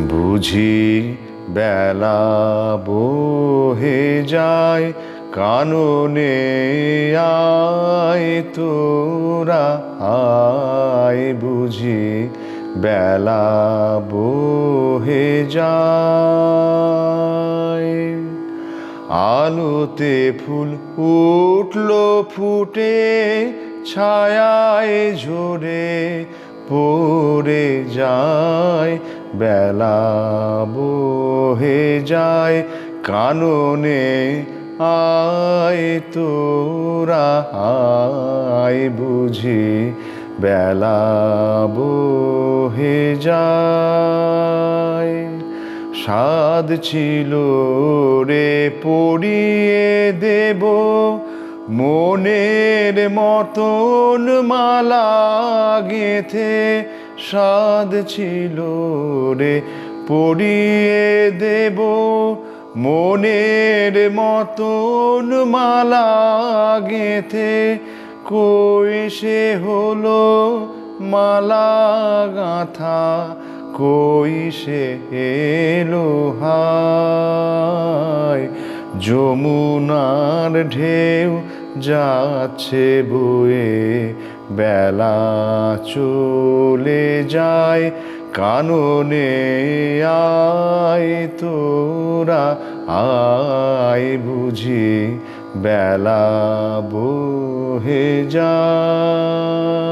বুঝি বেলা বহে যায়, কাননে আয় তোরা আয়। বুঝি বেলা বহে যায়। আলোতে ফুল উঠলো ফুটে, ছায়ায় ঝরে পড়ে যায়। বেলা বহে যায়, কাননে আয় তোরা আয়। বুঝি বেলা বহে যায়। সাধ ছিল রে পড়িয়ে দেব মনের মতন মালা গেথে। সাধ ছিল রে পড়িয়ে দেব মনের মতন মালা গেথে। কই সে হলো মালা গাঁথা, কই সে এলো হায়। যমুনার ঢেউ যাচ্ছে বয়ে, বেলা চলে যায়। কাননে আয় তোরা আয়। বুঝি বেলা বহে যায়।